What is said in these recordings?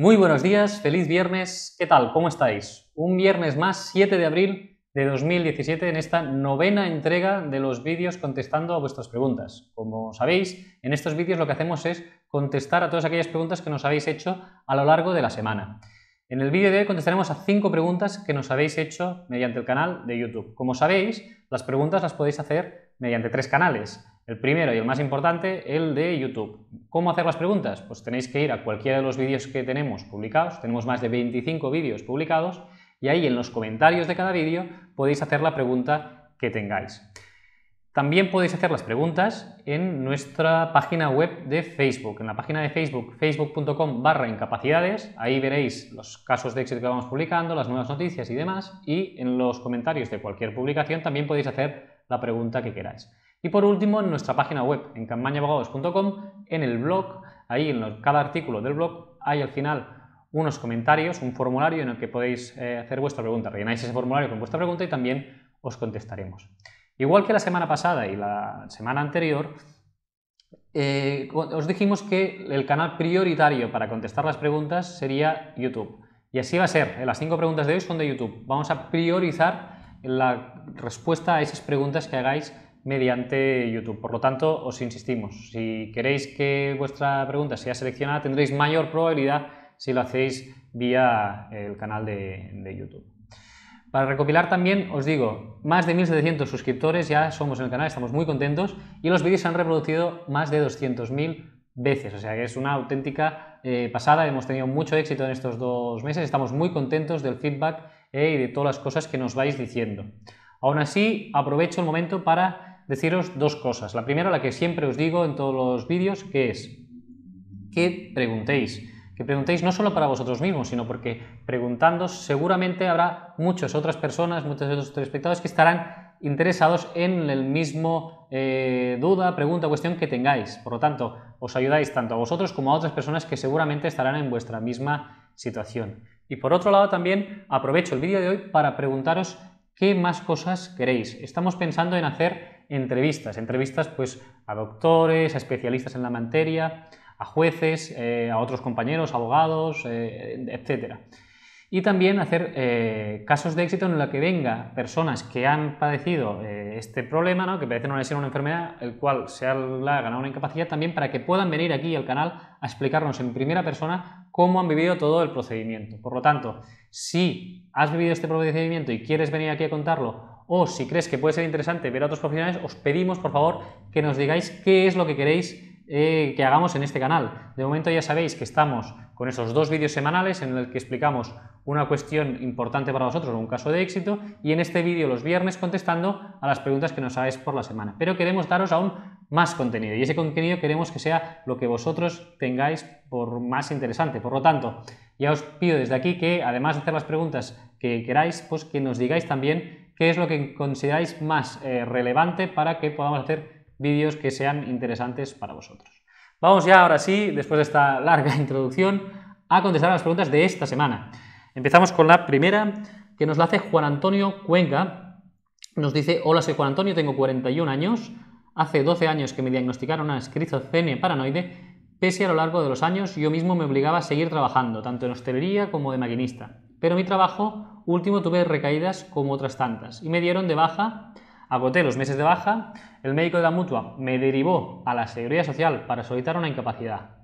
Muy buenos días, feliz viernes, ¿qué tal? ¿Cómo estáis? Un viernes más, 7 de abril de 2017, en esta novena entrega de los vídeos contestando a vuestras preguntas. Como sabéis, en estos vídeos lo que hacemos es contestar a todas aquellas preguntas que nos habéis hecho a lo largo de la semana. En el vídeo de hoy contestaremos a 5 preguntas que nos habéis hecho mediante el canal de YouTube. Como sabéis, las preguntas las podéis hacer mediante 3 canales. El primero y el más importante, el de YouTube. ¿Cómo hacer las preguntas? Pues tenéis que ir a cualquiera de los vídeos que tenemos publicados. Tenemos más de 25 vídeos publicados y ahí en los comentarios de cada vídeo podéis hacer la pregunta que tengáis. También podéis hacer las preguntas en nuestra página web de Facebook. En la página de Facebook, facebook.com/incapacidades, ahí veréis los casos de éxito que vamos publicando, las nuevas noticias y demás, y en los comentarios de cualquier publicación también podéis hacer la pregunta que queráis. Y por último, en nuestra página web, en campañaabogados.com, en el blog, ahí en cada artículo del blog, hay al final unos comentarios, un formulario en el que podéis hacer vuestra pregunta. Rellenáis ese formulario con vuestra pregunta y también os contestaremos. Igual que la semana pasada y la semana anterior, os dijimos que el canal prioritario para contestar las preguntas sería YouTube. Y así va a ser. Las 5 preguntas de hoy son de YouTube. Vamos a priorizar la respuesta a esas preguntas que hagáis mediante YouTube. Por lo tanto, os insistimos, si queréis que vuestra pregunta sea seleccionada, tendréis mayor probabilidad si lo hacéis vía el canal de YouTube. Para recopilar también, os digo, más de 1.700 suscriptores ya somos en el canal, estamos muy contentos y los vídeos se han reproducido más de 200.000 veces, o sea que es una auténtica pasada, hemos tenido mucho éxito en estos 2 meses, estamos muy contentos del feedback y de todas las cosas que nos vais diciendo. Aún así, aprovecho el momento para deciros 2 cosas. La primera, la que siempre os digo en todos los vídeos, que es que preguntéis. Que preguntéis no solo para vosotros mismos, sino porque preguntando seguramente habrá muchas otras personas, muchos otros telespectadores que estarán interesados en el mismo duda, pregunta, cuestión que tengáis. Por lo tanto, os ayudáis tanto a vosotros como a otras personas que seguramente estarán en vuestra misma situación. Y por otro lado también aprovecho el vídeo de hoy para preguntaros qué más cosas queréis. Estamos pensando en hacer entrevistas pues a doctores, a especialistas en la materia, a jueces, a otros compañeros, abogados, etc. Y también hacer casos de éxito en los que venga personas que han padecido este problema, ¿no? Que padecen una lesión o una enfermedad, el cual se ha ganado una incapacidad, también para que puedan venir aquí al canal a explicarnos en primera persona cómo han vivido todo el procedimiento. Por lo tanto, si has vivido este procedimiento y quieres venir aquí a contarlo, o si crees que puede ser interesante ver a otros profesionales, os pedimos por favor que nos digáis qué es lo que queréis que hagamos en este canal. De momento ya sabéis que estamos con esos 2 vídeos semanales en el que explicamos una cuestión importante para vosotros, un caso de éxito, y en este vídeo los viernes contestando a las preguntas que nos hagáis por la semana. Pero queremos daros aún más contenido y ese contenido queremos que sea lo que vosotros tengáis por más interesante. Por lo tanto, ya os pido desde aquí que, además de hacer las preguntas que queráis, pues que nos digáis también qué es lo que consideráis más relevante para que podamos hacer vídeos que sean interesantes para vosotros. Vamos ya, ahora sí, después de esta larga introducción, a contestar a las preguntas de esta semana. Empezamos con la primera, que nos la hace Juan Antonio Cuenca. Nos dice: hola, soy Juan Antonio, tengo 41 años. Hace 12 años que me diagnosticaron una esquizofrenia paranoide. Pese a lo largo de los años, yo mismo me obligaba a seguir trabajando, tanto en hostelería como de maquinista. Pero mi trabajo último tuve recaídas como otras tantas, y me dieron de baja. Agoté los meses de baja, el médico de la mutua me derivó a la Seguridad Social para solicitar una incapacidad.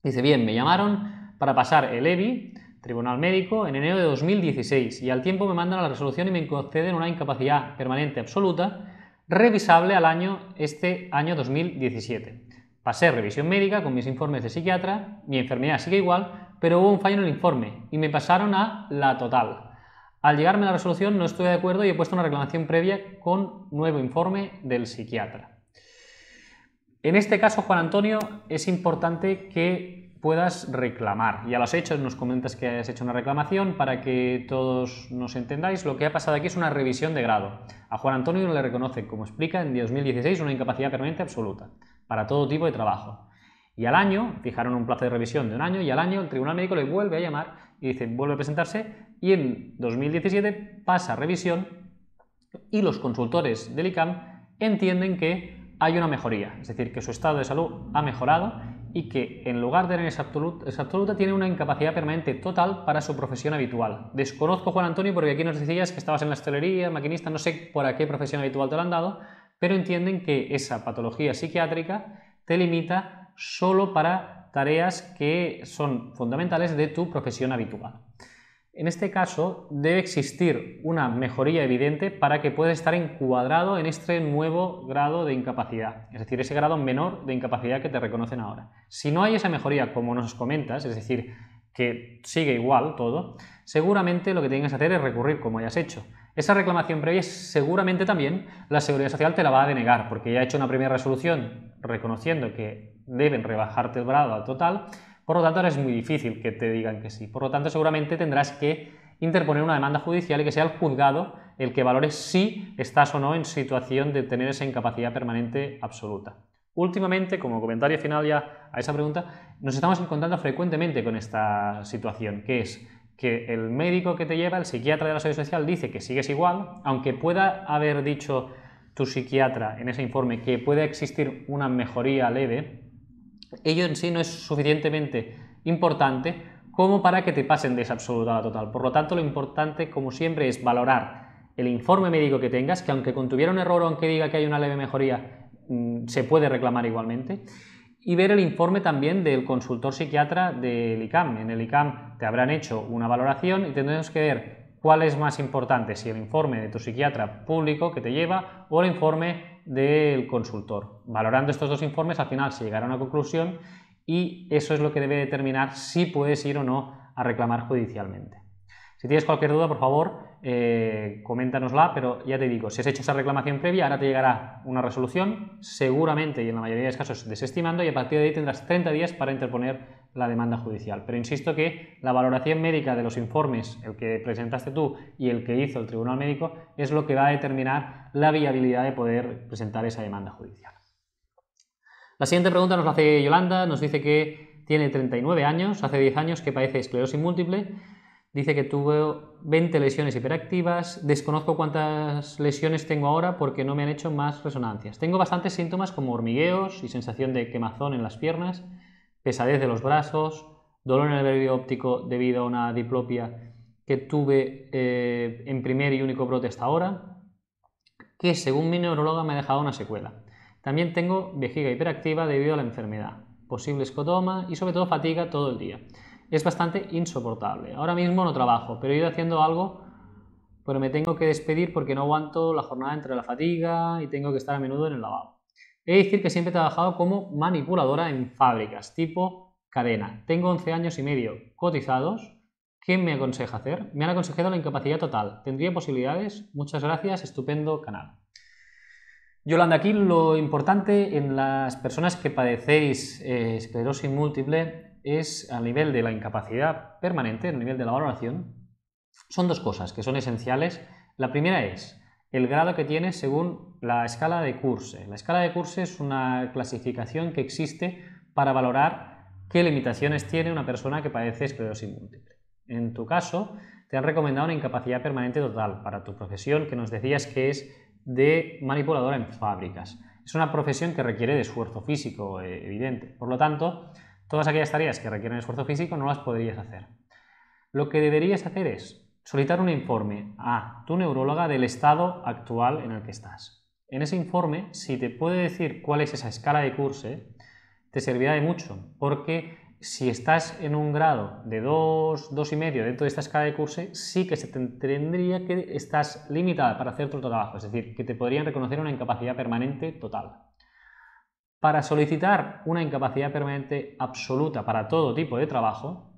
Dice: bien, me llamaron para pasar el EBI, Tribunal Médico, en enero de 2016 y al tiempo me mandan la resolución y me conceden una incapacidad permanente absoluta revisable este año 2017. Pasé revisión médica con mis informes de psiquiatra, mi enfermedad sigue igual, pero hubo un fallo en el informe y me pasaron a la total. Al llegarme la resolución no estoy de acuerdo y he puesto una reclamación previa con nuevo informe del psiquiatra. En este caso, Juan Antonio, es importante que puedas reclamar. Ya lo has hecho, nos comentas que has hecho una reclamación. Para que todos nos entendáis, lo que ha pasado aquí es una revisión de grado. A Juan Antonio le reconoce, como explica, en 2016 una incapacidad permanente absoluta para todo tipo de trabajo. Y al año, fijaron un plazo de revisión de 1 año, y al año el Tribunal Médico le vuelve a llamar y dice, vuelve a presentarse, y en 2017 pasa revisión y los consultores del ICAM entienden que hay una mejoría, es decir, que su estado de salud ha mejorado y que en lugar de tener esa absoluta tiene una incapacidad permanente total para su profesión habitual. Desconozco, Juan Antonio, porque aquí nos decías que estabas en la hostelería, maquinista, no sé por a qué profesión habitual te lo han dado, pero entienden que esa patología psiquiátrica te limita solo para tareas que son fundamentales de tu profesión habitual. En este caso, debe existir una mejoría evidente para que puedas estar encuadrado en este nuevo grado de incapacidad, es decir, ese grado menor de incapacidad que te reconocen ahora. Si no hay esa mejoría, como nos comentas, es decir, que sigue igual todo, seguramente lo que tienes que hacer es recurrir, como ya has hecho. Esa reclamación previa seguramente también la Seguridad Social te la va a denegar, porque ya ha hecho una primera resolución reconociendo que deben rebajarte el grado al total. Por lo tanto, ahora es muy difícil que te digan que sí. Por lo tanto, seguramente tendrás que interponer una demanda judicial y que sea el juzgado el que valore si estás o no en situación de tener esa incapacidad permanente absoluta. Últimamente, como comentario final ya a esa pregunta, nos estamos encontrando frecuentemente con esta situación, que es que el médico que te lleva, el psiquiatra de la Seguridad Social, dice que sigues igual, aunque pueda haber dicho tu psiquiatra en ese informe que puede existir una mejoría leve, ello en sí no es suficientemente importante como para que te pasen de esa absoluta a la total. Por lo tanto, lo importante, como siempre, es valorar el informe médico que tengas, que aunque contuviera un error o aunque diga que hay una leve mejoría, se puede reclamar igualmente, y ver el informe también del consultor psiquiatra del ICAM. En el ICAM te habrán hecho una valoración y tendremos que ver cuál es más importante, si el informe de tu psiquiatra público que te lleva o el informe del consultor. Valorando estos dos informes, al final se llegará a una conclusión y eso es lo que debe determinar si puedes ir o no a reclamar judicialmente. Si tienes cualquier duda, por favor, coméntanosla, pero ya te digo, si has hecho esa reclamación previa, ahora te llegará una resolución, seguramente y en la mayoría de los casos desestimando, y a partir de ahí tendrás 30 días para interponer la demanda judicial. Pero insisto que la valoración médica de los informes, el que presentaste tú y el que hizo el tribunal médico, es lo que va a determinar la viabilidad de poder presentar esa demanda judicial. La siguiente pregunta nos la hace Yolanda, nos dice que tiene 39 años, hace 10 años que padece esclerosis múltiple. Dice que tuvo 20 lesiones hiperactivas, desconozco cuántas lesiones tengo ahora porque no me han hecho más resonancias. Tengo bastantes síntomas como hormigueos y sensación de quemazón en las piernas, pesadez de los brazos, dolor en el nervio óptico debido a una diplopia que tuve en primer y único brote hasta ahora, que según mi neuróloga me ha dejado una secuela. También tengo vejiga hiperactiva debido a la enfermedad, posible escotoma y sobre todo fatiga todo el día. Es bastante insoportable. Ahora mismo no trabajo, pero he ido haciendo algo, pero me tengo que despedir porque no aguanto la jornada entre la fatiga y tengo que estar a menudo en el lavabo. He de decir que siempre he trabajado como manipuladora en fábricas, tipo cadena. Tengo 11 años y medio cotizados. ¿Qué me aconseja hacer? Me han aconsejado la incapacidad total. ¿Tendría posibilidades? Muchas gracias, estupendo canal. Yolanda, aquí lo importante en las personas que padecéis esclerosis múltiple es a nivel de la incapacidad permanente, a nivel de la valoración, son dos cosas que son esenciales. La primera es el grado que tienes según la escala de Kurse. La escala de Kurse es una clasificación que existe para valorar qué limitaciones tiene una persona que padece esclerosis múltiple. En tu caso, te han recomendado una incapacidad permanente total para tu profesión, que nos decías que es de manipuladora en fábricas. Es una profesión que requiere de esfuerzo físico evidente. Por lo tanto, todas aquellas tareas que requieren esfuerzo físico no las podrías hacer. Lo que deberías hacer es solicitar un informe a tu neuróloga del estado actual en el que estás. En ese informe, si te puede decir cuál es esa escala de Kurse, te servirá de mucho, porque si estás en un grado de 2, 2,5 dentro de esta escala de Kurse, sí que se te tendría que estás limitada para hacer tu trabajo, es decir, que te podrían reconocer una incapacidad permanente total. Para solicitar una incapacidad permanente absoluta para todo tipo de trabajo,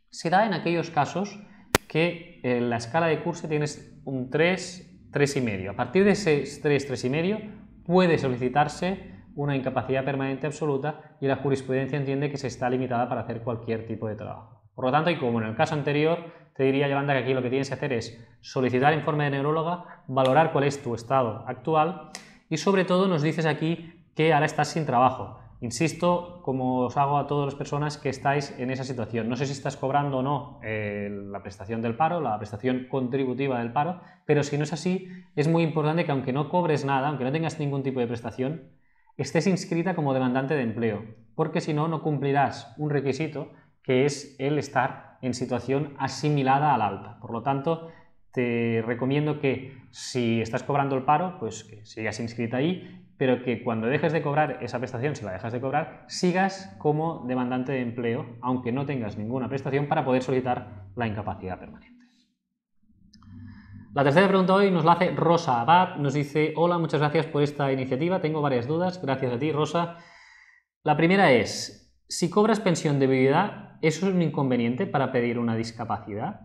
se da en aquellos casos que en la escala de Kurse tienes un 3, 3,5. A partir de ese 3, 3,5 puede solicitarse una incapacidad permanente absoluta y la jurisprudencia entiende que se está limitada para hacer cualquier tipo de trabajo. Por lo tanto, y como en el caso anterior, te diría, Yolanda, que aquí lo que tienes que hacer es solicitar informe de neuróloga, valorar cuál es tu estado actual y sobre todo nos dices aquí que ahora estás sin trabajo. Insisto, como os hago a todas las personas que estáis en esa situación. No sé si estás cobrando o no la prestación del paro, la prestación contributiva del paro, pero si no es así, es muy importante que aunque no cobres nada, aunque no tengas ningún tipo de prestación, estés inscrita como demandante de empleo, porque si no, no cumplirás un requisito que es el estar en situación asimilada al alta. Por lo tanto, te recomiendo que si estás cobrando el paro, pues que sigas inscrita ahí, pero que cuando dejes de cobrar esa prestación, si la dejas de cobrar, sigas como demandante de empleo, aunque no tengas ninguna prestación, para poder solicitar la incapacidad permanente. La tercera pregunta hoy nos la hace Rosa Abad, nos dice: hola, muchas gracias por esta iniciativa, tengo varias dudas, gracias a ti, Rosa. La primera es, si cobras pensión de viudedad, ¿eso es un inconveniente para pedir una discapacidad?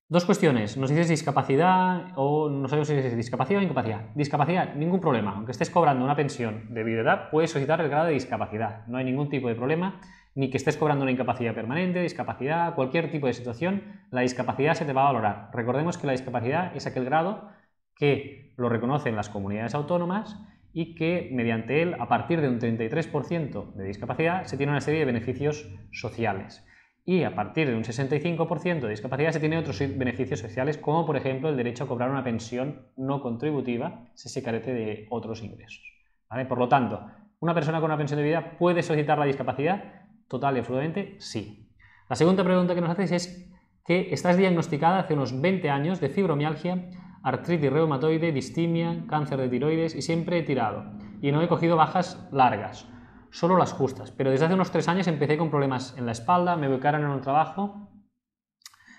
Dos cuestiones, nos dices discapacidad o no sabemos si es discapacidad o incapacidad. Discapacidad, ningún problema, aunque estés cobrando una pensión de viudedad, puedes solicitar el grado de discapacidad, no hay ningún tipo de problema, ni que estés cobrando una incapacidad permanente, discapacidad, cualquier tipo de situación, la discapacidad se te va a valorar. Recordemos que la discapacidad es aquel grado que lo reconocen las comunidades autónomas y que mediante él, a partir de un 33% de discapacidad, se tiene una serie de beneficios sociales. Y a partir de un 65% de discapacidad se tienen otros beneficios sociales, como por ejemplo el derecho a cobrar una pensión no contributiva si se carece de otros ingresos, ¿vale? Por lo tanto, ¿una persona con una pensión de vida puede solicitar la discapacidad? Total y absolutamente sí. La segunda pregunta que nos haces es que estás diagnosticada hace unos 20 años de fibromialgia, artritis reumatoide, distimia, cáncer de tiroides y siempre he tirado y no he cogido bajas largas, solo las justas, pero desde hace unos 3 años empecé con problemas en la espalda, me becaron en un trabajo,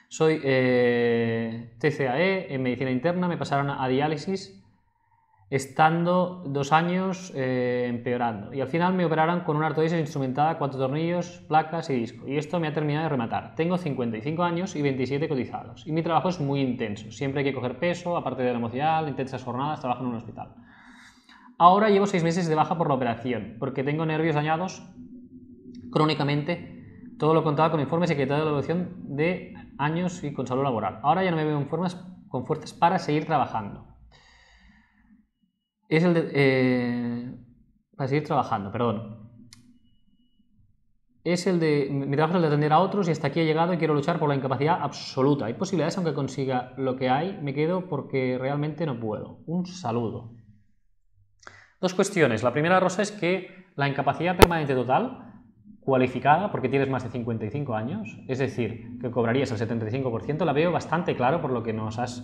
soy TCAE en medicina interna, me pasaron a diálisis, estando 2 años empeorando, y al final me operaron con una ortodesis instrumentada, 4 tornillos, placas y disco, y esto me ha terminado de rematar. Tengo 55 años y 27 cotizados, y mi trabajo es muy intenso, siempre hay que coger peso, aparte de la emocional, intensas jornadas, trabajo en un hospital. Ahora llevo 6 meses de baja por la operación, porque tengo nervios dañados crónicamente, todo lo contaba con informes y secretario de evaluación de años y con salud laboral. Ahora ya no me veo con fuerzas para seguir trabajando. Es el de... para seguir trabajando, perdón. Mi trabajo es el de atender a otros y hasta aquí he llegado y quiero luchar por la incapacidad absoluta. Hay posibilidades, aunque consiga lo que hay, me quedo porque realmente no puedo. Un saludo. Dos cuestiones. La primera, Rosa, es que la incapacidad permanente total, cualificada, porque tienes más de 55 años, es decir, que cobrarías el 75%, la veo bastante claro por lo que nos has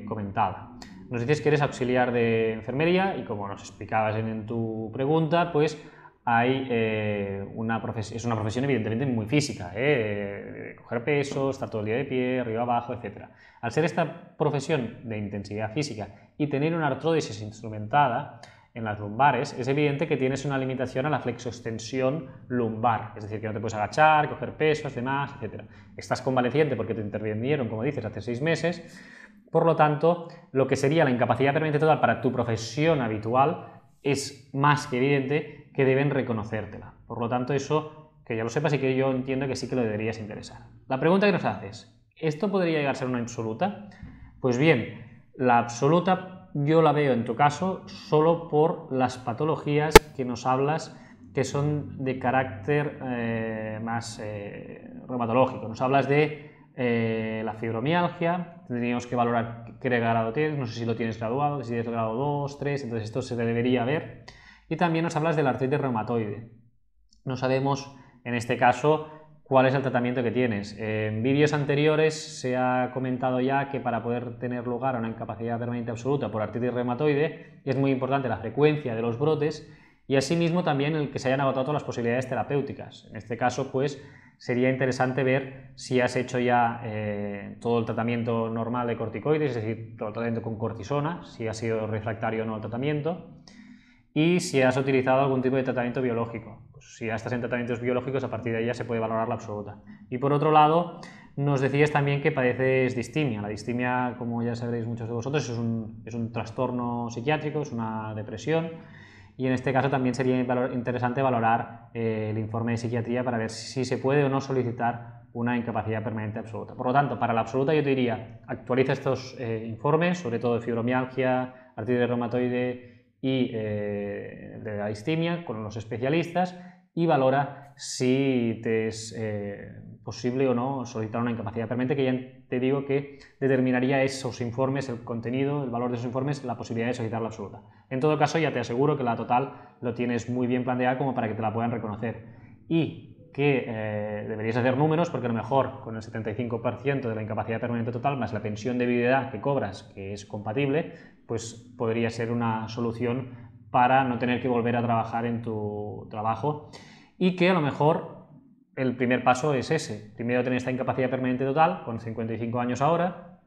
comentado. Nos dices que eres auxiliar de enfermería y, como nos explicabas en tu pregunta, pues hay es una profesión evidentemente muy física, coger peso, estar todo el día de pie, arriba abajo, etc. Al ser esta profesión de intensidad física y tener una artrodesis instrumentada en las lumbares, es evidente que tienes una limitación a la flexoextensión lumbar, es decir, que no te puedes agachar, coger pesos, demás, etc. Estás convaleciente porque te intervinieron, como dices, hace 6 meses, por lo tanto, lo que sería la incapacidad permanente total para tu profesión habitual es más que evidente que deben reconocértela. Por lo tanto, eso, que ya lo sepas y que yo entiendo que sí que lo deberías interesar. La pregunta que nos haces, ¿esto podría llegar a ser una absoluta? Pues bien, la absoluta yo la veo en tu caso solo por las patologías que nos hablas que son de carácter más reumatológico. Nos hablas de la fibromialgia, tendríamos que valorar qué grado tienes, no sé si lo tienes graduado, si tienes grado 2, 3, entonces esto se debería ver. Y también nos hablas de la artritis reumatoide. No sabemos, en este caso, cuál es el tratamiento que tienes. En vídeos anteriores se ha comentado ya que para poder tener lugar a una incapacidad permanente absoluta por artritis reumatoide es muy importante la frecuencia de los brotes y asimismo también el que se hayan agotado todas las posibilidades terapéuticas. En este caso, pues, sería interesante ver si has hecho ya todo el tratamiento normal de corticoides, es decir, todo el tratamiento con cortisona, si ha sido refractario o no el tratamiento, y si has utilizado algún tipo de tratamiento biológico. Pues si ya estás en tratamientos biológicos, a partir de ahí ya se puede valorar la absoluta. Y por otro lado, nos decías también que padeces distimia. La distimia, como ya sabréis muchos de vosotros, es un trastorno psiquiátrico, es una depresión, y en este caso también sería interesante valorar el informe de psiquiatría para ver si se puede o no solicitar una incapacidad permanente absoluta. Por lo tanto, para la absoluta yo te diría, actualiza estos informes, sobre todo de fibromialgia, artritis reumatoide y de la distimia con los especialistas, y valora si te es posible o no solicitar una incapacidad permanente, que ya también te digo que determinaría esos informes, el contenido, el valor de esos informes, la posibilidad de solicitar la absoluta. En todo caso, ya te aseguro que la total lo tienes muy bien planteada como para que te la puedan reconocer. Y que deberías hacer números porque a lo mejor con el 75% de la incapacidad permanente total más la pensión de viudedad que cobras, que es compatible, pues podría ser una solución para no tener que volver a trabajar en tu trabajo, y que a lo mejor el primer paso es ese, primero tener esta incapacidad permanente total con 55 años ahora,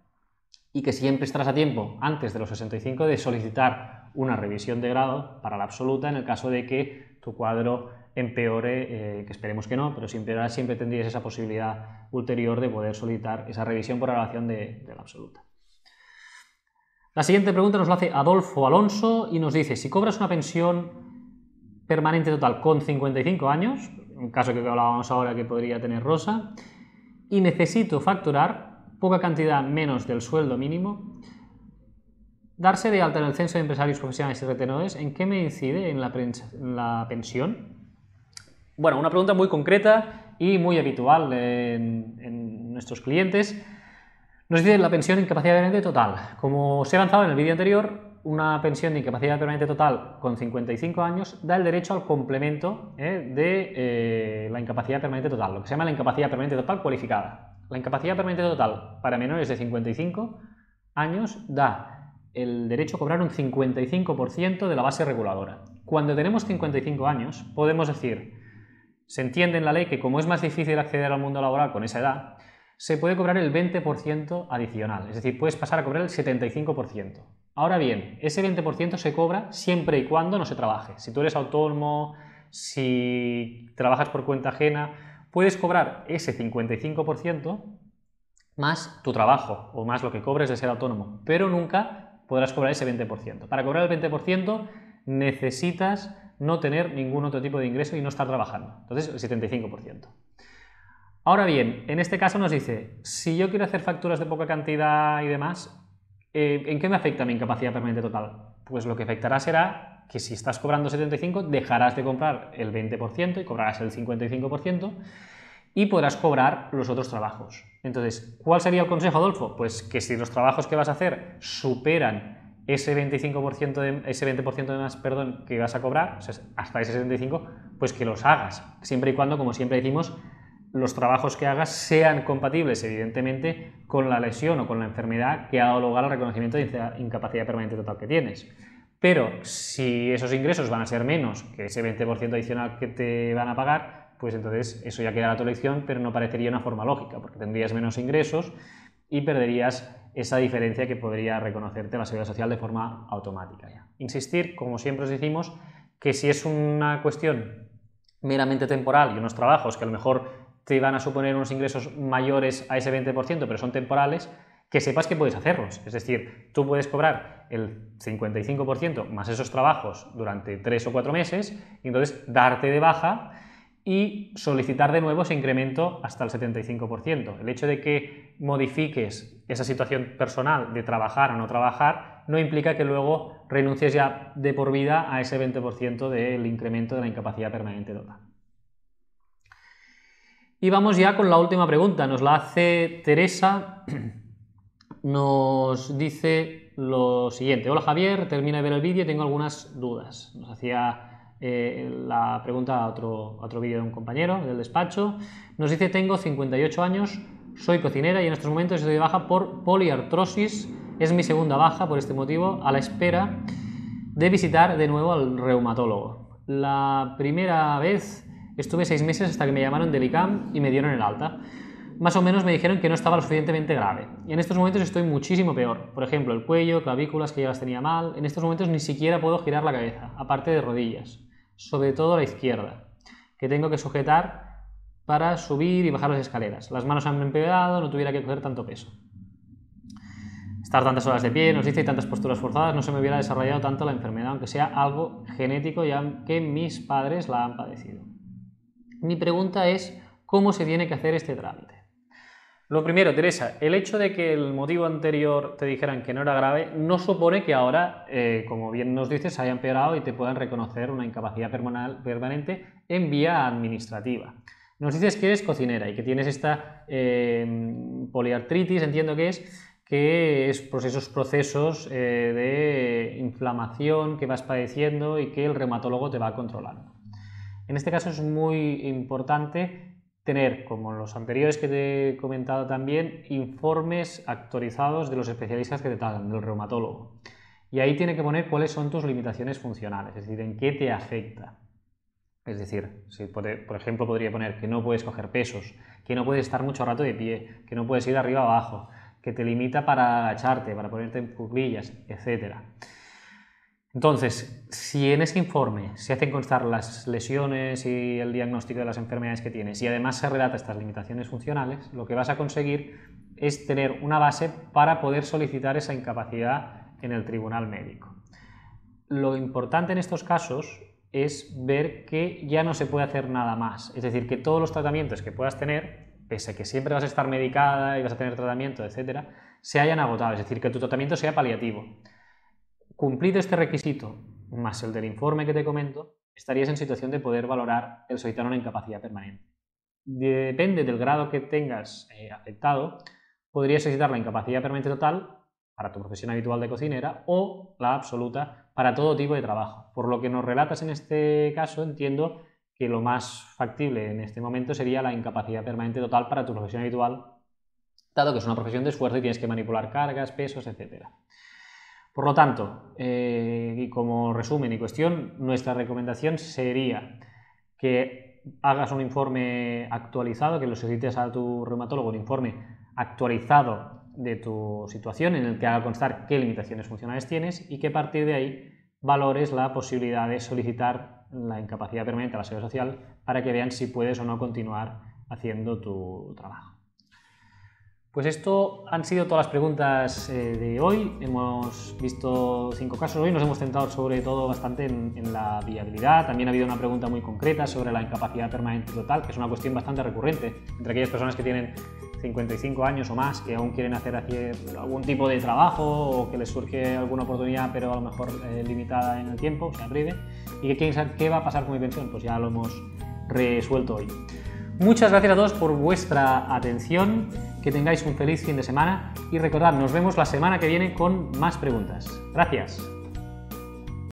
y que siempre estarás a tiempo antes de los 65 de solicitar una revisión de grado para la absoluta en el caso de que tu cuadro empeore, que esperemos que no, pero si empeora siempre tendrías esa posibilidad ulterior de poder solicitar esa revisión por elevación de la absoluta. La siguiente pregunta nos la hace Adolfo Alonso y nos dice: si cobras una pensión permanente total con 55 años, un caso que hablábamos ahora que podría tener Rosa, y necesito facturar poca cantidad menos del sueldo mínimo, darse de alta en el censo de empresarios profesionales y retenedores, ¿en qué me incide en la pensión? Bueno, una pregunta muy concreta y muy habitual en nuestros clientes. Nos dice la pensión de incapacidad permanente total. Como os he avanzado en el vídeo anterior, una pensión de incapacidad permanente total con 55 años da el derecho al complemento de la incapacidad permanente total, lo que se llama la incapacidad permanente total cualificada. La incapacidad permanente total para menores de 55 años da el derecho a cobrar un 55% de la base reguladora. Cuando tenemos 55 años, podemos decir, se entiende en la ley que como es más difícil acceder al mundo laboral con esa edad, se puede cobrar el 20% adicional, es decir, puedes pasar a cobrar el 75%. Ahora bien, ese 20% se cobra siempre y cuando no se trabaje. Si tú eres autónomo, si trabajas por cuenta ajena, puedes cobrar ese 55% más tu trabajo o más lo que cobres de ser autónomo, pero nunca podrás cobrar ese 20%. Para cobrar el 20% necesitas no tener ningún otro tipo de ingreso y no estar trabajando. Entonces, el 75%. Ahora bien, en este caso nos dice, si yo quiero hacer facturas de poca cantidad y demás, ¿en qué me afecta mi incapacidad permanente total? Pues lo que afectará será que si estás cobrando 75, dejarás de comprar el 20% y cobrarás el 55% y podrás cobrar los otros trabajos. Entonces, ¿cuál sería el consejo, Adolfo? Pues que si los trabajos que vas a hacer superan ese 20% de más, que vas a cobrar, o sea, hasta ese 75, pues que los hagas, siempre y cuando, como siempre decimos, los trabajos que hagas sean compatibles, evidentemente, con la lesión o con la enfermedad que ha dado lugar al reconocimiento de incapacidad permanente total que tienes. Pero si esos ingresos van a ser menos que ese 20% adicional que te van a pagar, pues entonces eso ya quedará a tu elección, pero no parecería una forma lógica, porque tendrías menos ingresos y perderías esa diferencia que podría reconocerte la Seguridad Social de forma automática. Ya. Insistir, como siempre os decimos, que si es una cuestión meramente temporal y unos trabajos que a lo mejor te van a suponer unos ingresos mayores a ese 20%, pero son temporales, que sepas que puedes hacerlos. Es decir, tú puedes cobrar el 55% más esos trabajos durante 3 o 4 meses y entonces darte de baja y solicitar de nuevo ese incremento hasta el 75%. El hecho de que modifiques esa situación personal de trabajar o no trabajar no implica que luego renuncies ya de por vida a ese 20% del incremento de la incapacidad permanente total. Y vamos ya con la última pregunta, nos la hace Teresa, nos dice lo siguiente: hola Javier, termina de ver el vídeo y tengo algunas dudas. Nos hacía la pregunta a otro vídeo de un compañero del despacho. Nos dice: tengo 58 años, soy cocinera y en estos momentos estoy de baja por poliartrosis, es mi segunda baja por este motivo, a la espera de visitar de nuevo al reumatólogo. La primera vez estuve 6 meses hasta que me llamaron del ICAM y me dieron el alta. Más o menos me dijeron que no estaba lo suficientemente grave. Y en estos momentos estoy muchísimo peor. Por ejemplo, el cuello, clavículas que ya las tenía mal. En estos momentos ni siquiera puedo girar la cabeza, aparte de rodillas. Sobre todo la izquierda, que tengo que sujetar para subir y bajar las escaleras. Las manos han empeorado, no tuviera que coger tanto peso. Estar tantas horas de pie, nos dice, y tantas posturas forzadas, no se me hubiera desarrollado tanto la enfermedad, aunque sea algo genético ya que mis padres la han padecido. Mi pregunta es, ¿cómo se tiene que hacer este trámite? Lo primero, Teresa, el hecho de que el motivo anterior te dijeran que no era grave no supone que ahora, como bien nos dices, haya empeorado y te puedan reconocer una incapacidad permanente en vía administrativa. Nos dices que eres cocinera y que tienes esta poliartritis, entiendo que es pues esos procesos de inflamación que vas padeciendo y que el reumatólogo te va controlando. En este caso es muy importante tener, como los anteriores que te he comentado también, informes actualizados de los especialistas que te tratan, del reumatólogo. Y ahí tiene que poner cuáles son tus limitaciones funcionales, es decir, en qué te afecta. Es decir, si por ejemplo podría poner que no puedes coger pesos, que no puedes estar mucho rato de pie, que no puedes ir de arriba a abajo, que te limita para agacharte, para ponerte en cuclillas, etc. Entonces, si en ese informe se hacen constar las lesiones y el diagnóstico de las enfermedades que tienes y además se relata estas limitaciones funcionales, lo que vas a conseguir es tener una base para poder solicitar esa incapacidad en el tribunal médico. Lo importante en estos casos es ver que ya no se puede hacer nada más, es decir, que todos los tratamientos que puedas tener, pese a que siempre vas a estar medicada y vas a tener tratamiento, etcétera, se hayan agotado, es decir, que tu tratamiento sea paliativo. Cumplido este requisito, más el del informe que te comento, estarías en situación de poder valorar el solicitar una incapacidad permanente. Depende del grado que tengas afectado, podrías solicitar la incapacidad permanente total para tu profesión habitual de cocinera o la absoluta para todo tipo de trabajo. Por lo que nos relatas en este caso, entiendo que lo más factible en este momento sería la incapacidad permanente total para tu profesión habitual, dado que es una profesión de esfuerzo y tienes que manipular cargas, pesos, etc. Por lo tanto, y como resumen y cuestión, nuestra recomendación sería que hagas un informe actualizado, que lo solicites a tu reumatólogo, un informe actualizado de tu situación en el que haga constar qué limitaciones funcionales tienes y que a partir de ahí valores la posibilidad de solicitar la incapacidad permanente a la Seguridad Social para que vean si puedes o no continuar haciendo tu trabajo. Pues esto han sido todas las preguntas de hoy. Hemos visto 5 casos hoy, nos hemos centrado sobre todo bastante en la viabilidad. También ha habido una pregunta muy concreta sobre la incapacidad permanente total, que es una cuestión bastante recurrente entre aquellas personas que tienen 55 años o más, que aún quieren hacer algún tipo de trabajo o que les surge alguna oportunidad pero a lo mejor limitada en el tiempo, o sea breve, y que quieren saber qué va a pasar con mi pensión. Pues ya lo hemos resuelto hoy. Muchas gracias a todos por vuestra atención, que tengáis un feliz fin de semana y recordad, nos vemos la semana que viene con más preguntas. Gracias.